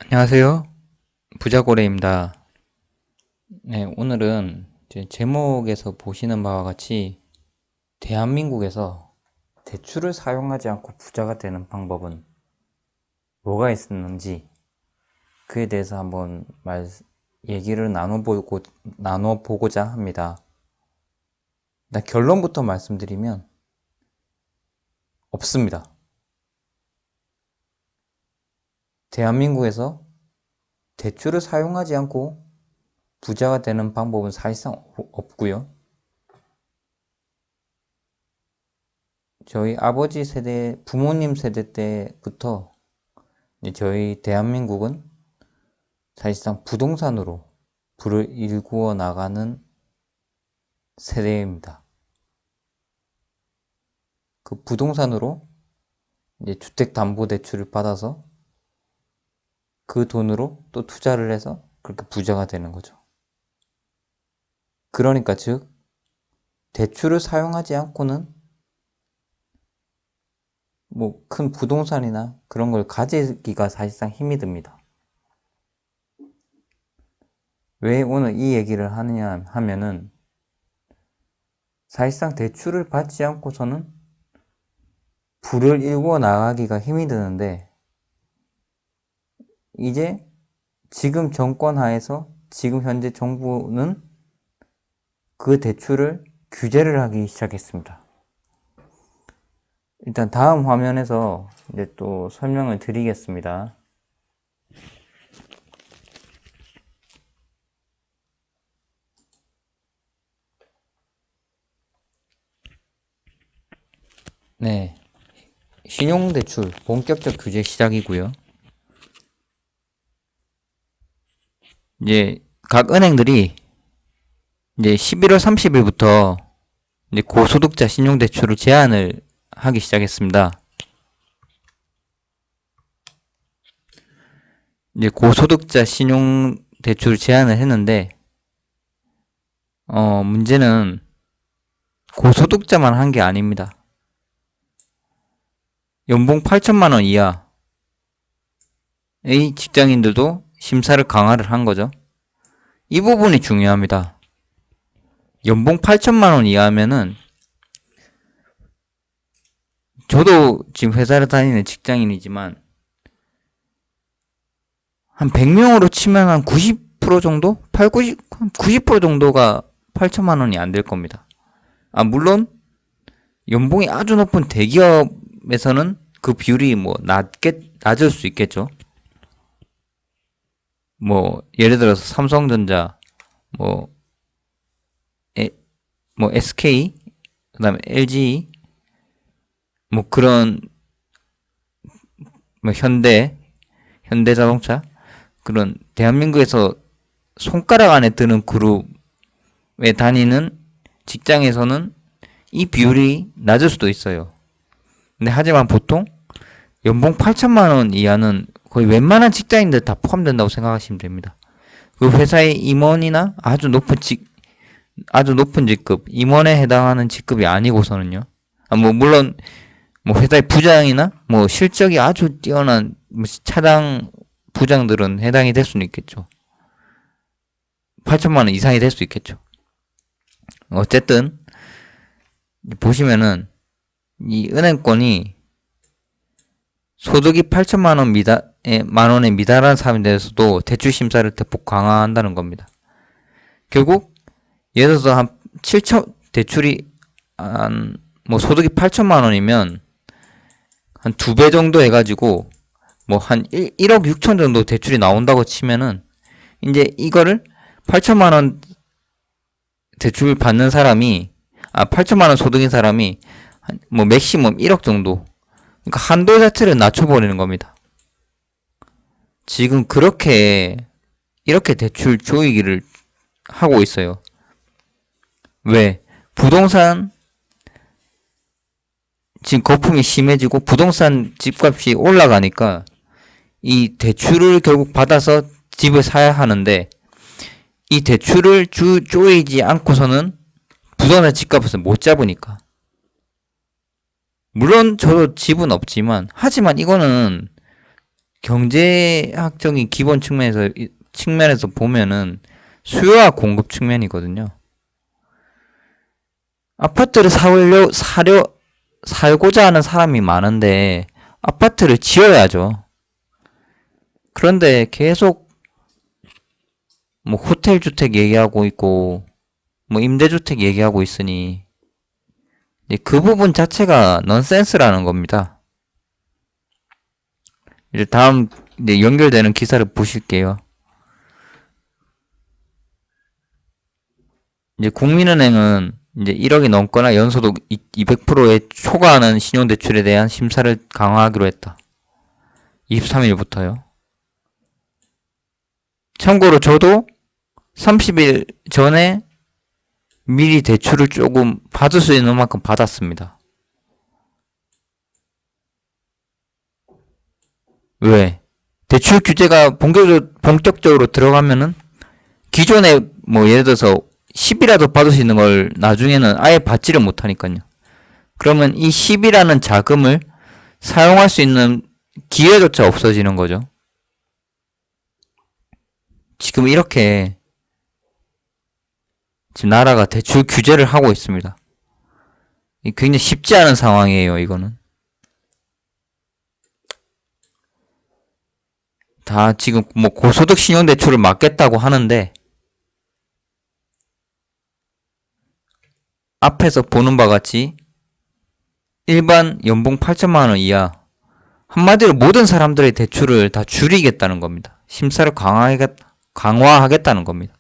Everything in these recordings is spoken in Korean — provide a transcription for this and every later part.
안녕하세요. 부자고래입니다. 네, 오늘은 이제 제목에서 보시는 바와 같이 대한민국에서 대출을 사용하지 않고 부자가 되는 방법은 뭐가 있었는지 그에 대해서 한번 얘기를 나눠보고자 합니다. 일단 결론부터 말씀드리면 없습니다. 대한민국에서 대출을 사용하지 않고 부자가 되는 방법은 사실상 없고요. 저희 아버지 세대, 부모님 세대 때부터 저희 대한민국은 사실상 부동산으로 불을 일구어 나가는 세대입니다. 그 부동산으로 이제 주택담보대출을 받아서 그 돈으로 또 투자를 해서 그렇게 부자가 되는 거죠. 그러니까 즉 대출을 사용하지 않고는 뭐 큰 부동산이나 그런 걸 가지기가 사실상 힘이 듭니다. 왜 오늘 이 얘기를 하느냐 하면은 사실상 대출을 받지 않고서는 불을 일구어 나가기가 힘이 드는데 이제 지금 정권 하에서 지금 현재 정부는 그 대출을 규제를 하기 시작했습니다. 일단 다음 화면에서 이제 또 설명을 드리겠습니다. 네. 신용대출 본격적 규제 시작이고요. 이제 각 은행들이 이제 11월 30일부터 이제 고소득자 신용대출을 제한을 하기 시작했습니다. 이제 고소득자 신용대출을 제한을 했는데, 문제는 고소득자만 한 게 아닙니다. 연봉 8천만 원 이하의 직장인들도 심사를 강화를 한 거죠. 이 부분이 중요합니다. 연봉 8천만 원 이하면은 저도 지금 회사를 다니는 직장인이지만 한 100명으로 치면 한 90% 정도? 90% 정도가 8천만 원이 안 될 겁니다. 물론 연봉이 아주 높은 대기업에서는 그 비율이 낮을 수 있겠죠. 예를 들어서 삼성전자, 뭐, SK, 그 다음에 LG, 그런, 현대자동차, 그런 대한민국에서 손가락 안에 드는 그룹에 다니는 직장에서는 이 비율이 낮을 수도 있어요. 근데 하지만 보통 연봉 8천만 원 이하는 거의 웬만한 직장인들 다 포함된다고 생각하시면 됩니다. 그 회사의 임원이나 아주 높은 직급, 임원에 해당하는 직급이 아니고서는요. 물론 회사의 부장이나 실적이 아주 뛰어난 차장 부장들은 해당이 될 수는 있겠죠. 8천만 원 이상이 될 수 있겠죠. 어쨌든 보시면은 이 은행권이 소득이 8천만 원에 미달한 사람에 대해서도 대출 심사를 대폭 강화한다는 겁니다. 결국 예를 들어서 한 7천 대출이 소득이 8천만 원이면 한 2배 정도 해가지고 한 1억 6천 정도 대출이 나온다고 치면은 이제 이거를 8천만 원 대출 받는 사람이 8천만 원 소득인 사람이 맥시멈 1억 정도, 그러니까 한도 자체를 낮춰버리는 겁니다. 지금 이렇게 대출 조이기를 하고 있어요. 왜? 부동산 지금 거품이 심해지고 부동산 집값이 올라가니까 이 대출을 결국 받아서 집을 사야 하는데 이 대출을 조이지 않고서는 부동산 집값을 못 잡으니까. 물론 저도 집은 없지만 하지만 이거는 경제학적인 기본 측면에서 보면은 수요와 공급 측면이거든요. 아파트를 살고자 하는 사람이 많은데 아파트를 지어야죠. 그런데 계속 뭐 호텔 주택 얘기하고 있고 뭐 임대주택 얘기하고 있으니 그 부분 자체가 넌센스라는 겁니다. 이제 다음 이제 연결되는 기사를 보실게요. 이제 국민은행은 이제 1억이 넘거나 연소득 200%에 초과하는 신용대출에 대한 심사를 강화하기로 했다. 23일부터요. 참고로 저도 30일 전에 미리 대출을 조금 받을 수 있는 만큼 받았습니다. 왜? 대출 규제가 본격적으로 들어가면은 기존에 뭐 예를 들어서 10이라도 받을 수 있는 걸 나중에는 아예 받지를 못하니까요. 그러면 이 10이라는 자금을 사용할 수 있는 기회조차 없어지는 거죠. 지금 이렇게 지금 나라가 대출 규제를 하고 있습니다. 굉장히 쉽지 않은 상황이에요, 이거는. 다 지금 뭐 고소득 신용대출을 막겠다고 하는데 앞에서 보는 바와 같이 일반 연봉 8천만 원 이하 한마디로 모든 사람들의 대출을 다 줄이겠다는 겁니다. 심사를 강화하겠다는 겁니다.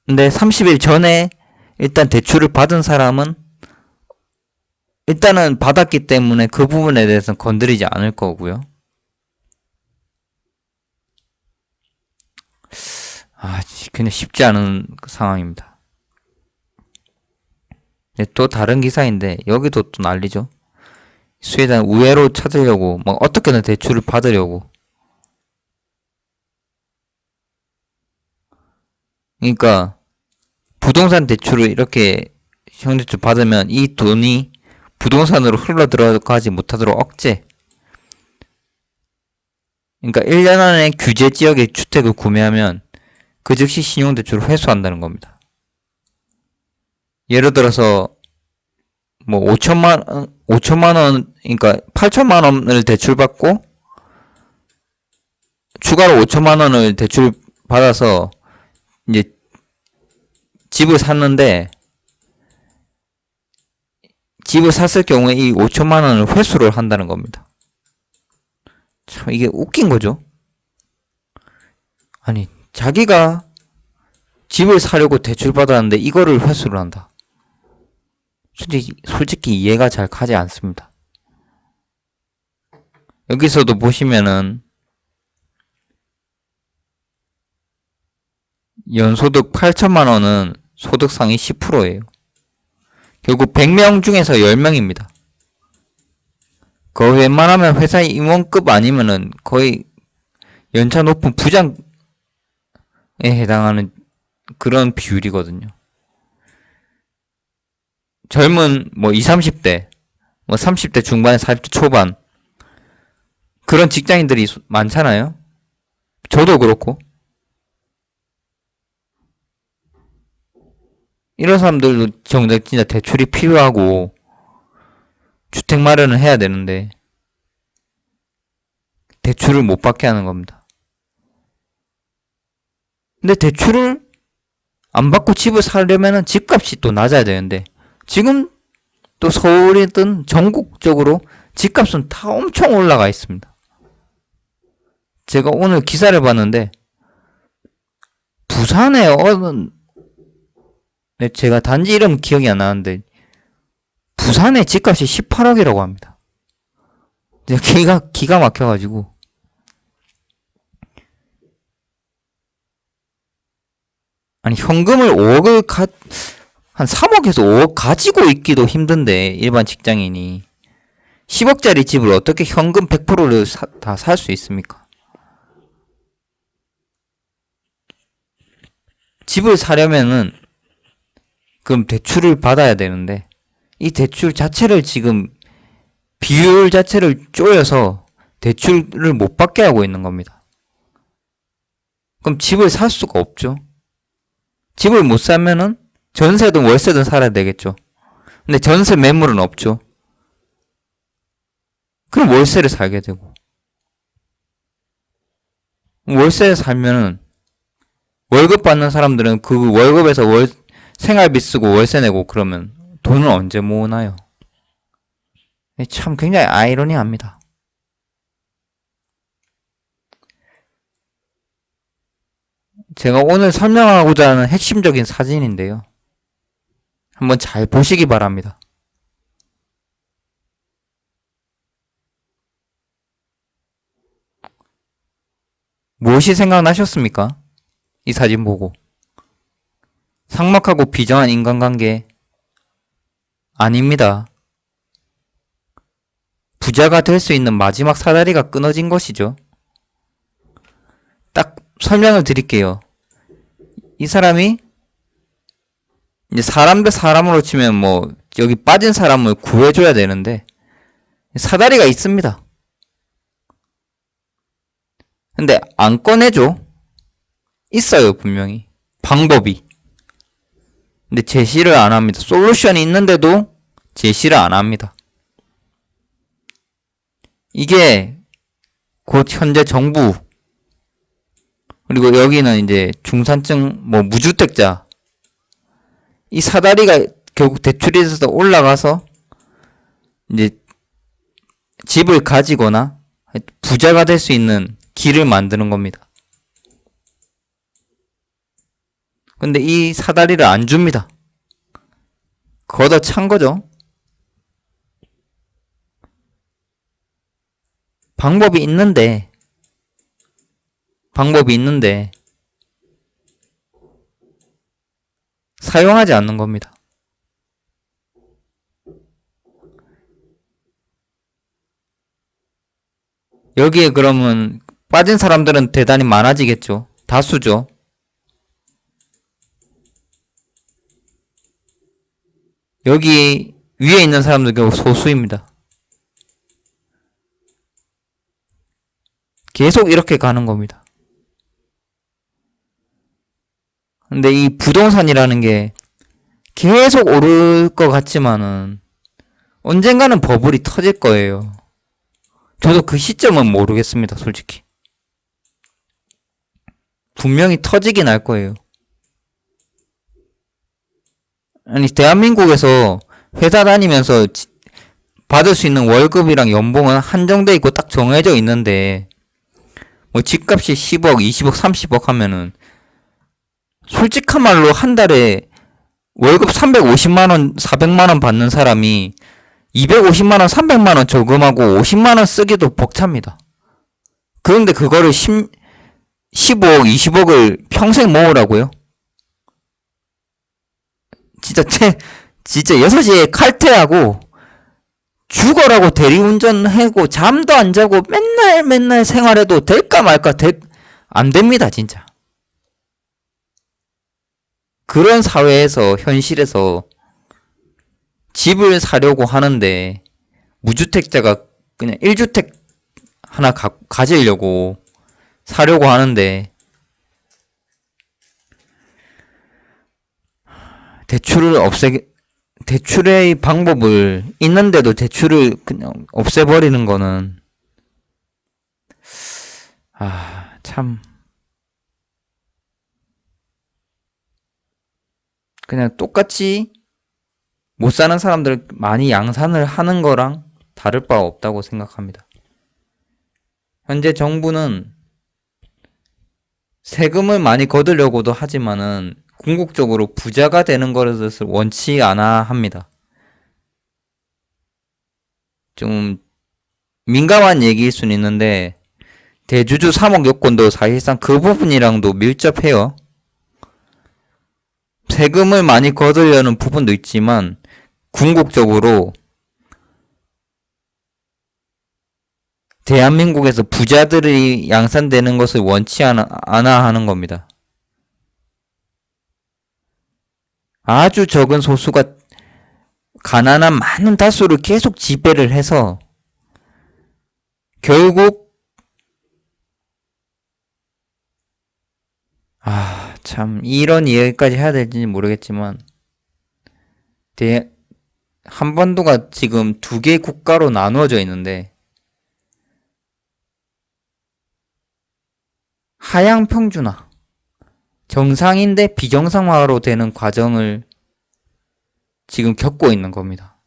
근데 30일 전에 일단 대출을 받은 사람은 일단은 받았기 때문에 그 부분에 대해서는 건드리지 않을 거고요. 그냥 쉽지 않은 상황입니다. 또 다른 기사인데 여기도 또 난리죠. 수혜자는 우회로 찾으려고 막 어떻게든 대출을 받으려고. 그러니까 부동산 대출을 이렇게 형대출 받으면 이 돈이 부동산으로 흘러 들어가지 못하도록 억제. 그러니까 1년 안에 규제 지역의 주택을 구매하면 그 즉시 신용대출을 회수한다는 겁니다. 예를 들어서 뭐 5천만 원, 그러니까 8천만 원을 대출받고 추가로 5천만 원을 대출 받아서 이제 집을 샀는데 집을 샀을 경우에 이 5천만 원을 회수를 한다는 겁니다. 참 이게 웃긴 거죠. 아니 자기가 집을 사려고 대출 받았는데 이거를 회수를 한다. 솔직히 이해가 잘 가지 않습니다. 여기서도 보시면은 연소득 8천만 원은 소득 상위 10%예요. 결국 100명 중에서 10명입니다. 거의 웬만하면 회사 임원급 아니면은 거의 연차 높은 부장에 해당하는 그런 비율이거든요. 젊은 뭐 20, 30대, 뭐 30대 중반, 40대 초반 그런 직장인들이 많잖아요. 저도 그렇고. 이런 사람들도 정작 진짜 대출이 필요하고 주택 마련을 해야 되는데 대출을 못 받게 하는 겁니다. 근데 대출을 안 받고 집을 사려면은 집값이 또 낮아야 되는데 지금 또 서울이든 전국적으로 집값은 다 엄청 올라가 있습니다. 제가 오늘 기사를 봤는데 부산에 제가 단지 이름 기억이 안 나는데 부산의 집값이 18억이라고 합니다. 기가 막혀가지고 아니 현금을 5억을 한 3억에서 5억 가지고 있기도 힘든데 일반 직장인이 10억짜리 집을 어떻게 현금 100%를 다 살 수 있습니까? 집을 사려면은 그럼 대출을 받아야 되는데 이 대출 자체를 지금 비율 자체를 쪼여서 대출을 못 받게 하고 있는 겁니다. 그럼 집을 살 수가 없죠. 집을 못 사면은 전세든 월세든 살아야 되겠죠. 근데 전세 매물은 없죠. 그럼 월세를 살게 되고. 월세에 살면은 월급 받는 사람들은 그 월급에서 생활비 쓰고 월세 내고 그러면 돈을 언제 모으나요? 참 굉장히 아이러니합니다. 제가 오늘 설명하고자 하는 핵심적인 사진인데요. 한번 잘 보시기 바랍니다. 무엇이 생각나셨습니까? 이 사진 보고. 삭막하고 비정한 인간관계 아닙니다. 부자가 될 수 있는 마지막 사다리가 끊어진 것이죠. 딱 설명을 드릴게요. 이 사람이 이제 사람 대 사람으로 치면 뭐 여기 빠진 사람을 구해줘야 되는데 사다리가 있습니다. 근데 안 꺼내줘. 있어요, 분명히. 방법이. 근데 제시를 안 합니다. 솔루션이 있는데도 제시를 안 합니다. 이게 곧 현재 정부, 그리고 여기는 이제 중산층, 뭐 무주택자, 이 사다리가 결국 대출이 돼서 올라가서 이제 집을 가지거나 부자가 될 수 있는 길을 만드는 겁니다. 근데 이 사다리를 안 줍니다. 걷어찬 거죠. 방법이 있는데 사용하지 않는 겁니다. 여기에 그러면 빠진 사람들은 대단히 많아지겠죠. 다수죠. 여기 위에 있는 사람들 결국 소수입니다. 계속 이렇게 가는 겁니다. 근데 이 부동산이라는 게 계속 오를 것 같지만은 언젠가는 버블이 터질 거예요. 저도 그 시점은 모르겠습니다, 솔직히. 분명히 터지긴 할 거예요. 아니, 대한민국에서 회사 다니면서 받을 수 있는 월급이랑 연봉은 한정돼 있고 딱 정해져 있는데, 뭐 집값이 10억, 20억, 30억 하면은, 솔직한 말로 한 달에 월급 350만원, 400만원 받는 사람이 250만원, 300만원 저금하고 50만원 쓰기도 벅찹니다. 그런데 그거를 15억, 20억을 평생 모으라고요? 진짜 6시에 칼퇴하고 죽어라고 대리운전하고 잠도 안 자고 맨날 생활해도 될까 말까 안 됩니다, 진짜. 그런 사회에서, 현실에서 집을 사려고 하는데 무주택자가 그냥 1주택 하나 가지려고 사려고 하는데 대출의 방법을 있는데도 대출을 그냥 없애버리는 거는 참 그냥 똑같이 못 사는 사람들 많이 양산을 하는 거랑 다를 바 없다고 생각합니다. 현재 정부는 세금을 많이 거두려고도 하지만은 궁극적으로 부자가 되는 것을 원치 않아 합니다. 좀 민감한 얘기일 수는 있는데 대주주 3억 요건도 사실상 그 부분이랑도 밀접해요. 세금을 많이 거두려는 부분도 있지만 궁극적으로 대한민국에서 부자들이 양산되는 것을 원치 않아 하는 겁니다. 아주 적은 소수가 가난한 많은 다수를 계속 지배를 해서 결국 참 이런 이야기까지 해야 될지 모르겠지만 한반도가 지금 두 개의 국가로 나누어져 있는데 하향 평준화, 정상인데 비정상화로 되는 과정을 지금 겪고 있는 겁니다.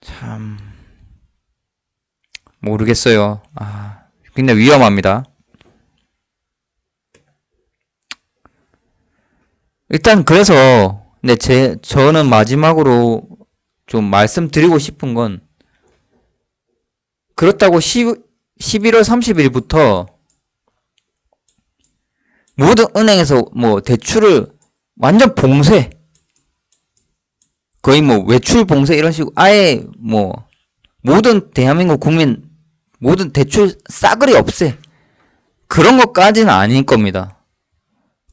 참 모르겠어요. 굉장히 위험합니다. 일단 그래서 근데 저는 마지막으로 좀 말씀드리고 싶은 건 그렇다고 11월 30일부터 모든 은행에서 뭐 대출을 완전 봉쇄, 거의 뭐 외출 봉쇄 이런 식으로 아예 뭐 모든 대한민국 국민 모든 대출 싸그리 없애, 그런 것까지는 아닐 겁니다.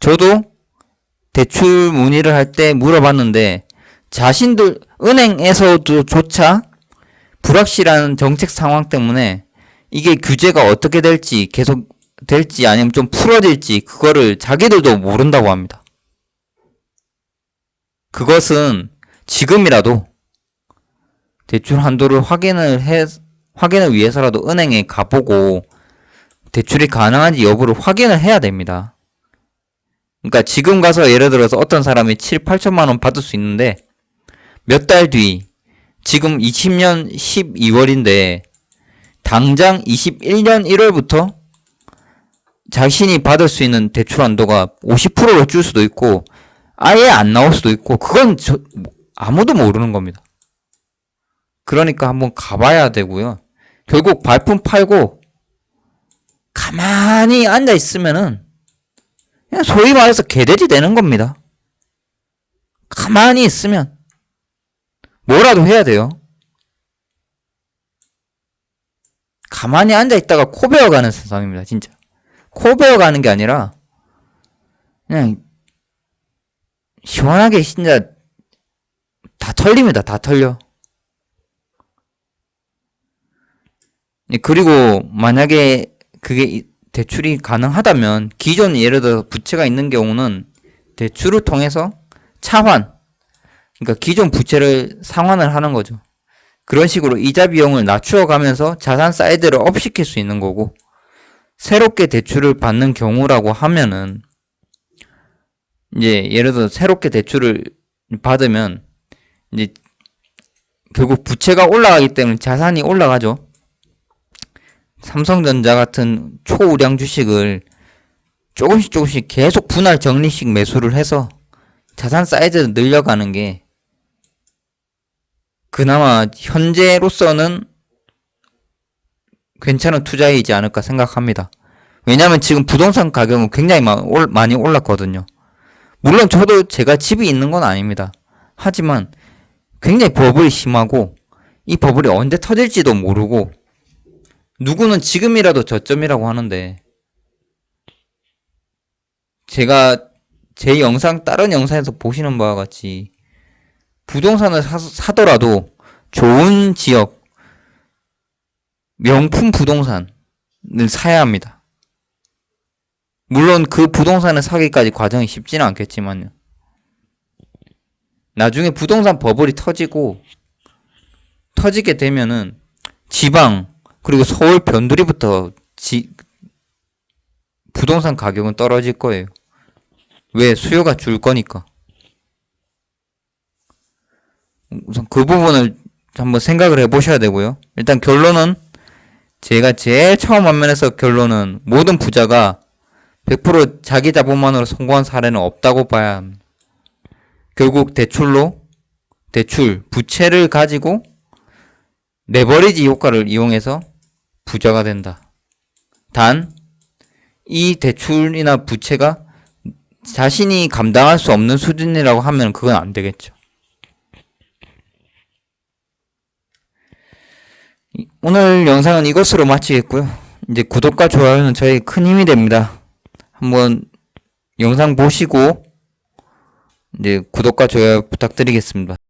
저도 대출 문의를 할 때 물어봤는데 자신들 은행에서도조차 불확실한 정책 상황 때문에 이게 규제가 어떻게 될지, 계속 될지 아니면 좀 풀어질지 그거를 자기들도 모른다고 합니다. 그것은 지금이라도 대출 한도를 확인을 위해서라도 은행에 가보고 대출이 가능한지 여부를 확인을 해야 됩니다. 그러니까 지금 가서 예를 들어서 어떤 사람이 7, 8천만 원 받을 수 있는데 몇 달 뒤, 지금 20년 12월인데 당장 21년 1월부터 자신이 받을 수 있는 대출 한도가 50%로 줄 수도 있고 아예 안 나올 수도 있고, 그건 아무도 모르는 겁니다. 그러니까 한번 가봐야 되고요. 결국 발품 팔고 가만히 앉아 있으면은 그냥 소위 말해서 개돼지 되는 겁니다. 가만히 있으면 뭐라도 해야 돼요. 가만히 앉아 있다가 코 베어가는 세상입니다, 진짜. 코 베어가는 게 아니라 그냥 시원하게 진짜 다 털립니다. 다 털려. 그리고 만약에 그게 대출이 가능하다면 기존 예를 들어 부채가 있는 경우는 대출을 통해서 차환, 그러니까 기존 부채를 상환을 하는 거죠. 그런 식으로 이자 비용을 낮추어 가면서 자산 사이즈를 업시킬 수 있는 거고, 새롭게 대출을 받는 경우라고 하면은 이제 예를 들어 새롭게 대출을 받으면 이제 결국 부채가 올라가기 때문에 자산이 올라가죠. 삼성전자 같은 초우량 주식을 조금씩 계속 분할 적리식 매수를 해서 자산 사이즈를 늘려가는 게 그나마 현재로서는 괜찮은 투자이지 않을까 생각합니다. 왜냐하면 지금 부동산 가격은 굉장히 많이 올랐거든요. 물론 저도 제가 집이 있는 건 아닙니다. 하지만 굉장히 버블이 심하고 이 버블이 언제 터질지도 모르고, 누구는 지금이라도 저점이라고 하는데 제가 제 영상 다른 영상에서 보시는 바와 같이 부동산을 사더라도 좋은 지역 명품 부동산을 사야 합니다. 물론 그 부동산을 사기까지 과정이 쉽지는 않겠지만요. 나중에 부동산 버블이 터지게 되면은 지방 그리고 서울 변두리부터 부동산 가격은 떨어질 거예요. 왜? 수요가 줄 거니까. 우선 그 부분을 한번 생각을 해보셔야 되고요. 일단 결론은 제가 제일 처음 화면에서 결론은 모든 부자가 100% 자기 자본만으로 성공한 사례는 없다고 봐야 합니다. 결국 부채를 가지고 레버리지 효과를 이용해서 부자가 된다. 단, 이 대출이나 부채가 자신이 감당할 수 없는 수준이라고 하면 그건 안 되겠죠. 오늘 영상은 이것으로 마치겠고요. 이제 구독과 좋아요는 저희 큰 힘이 됩니다. 한번 영상 보시고 이제 구독과 좋아요 부탁드리겠습니다.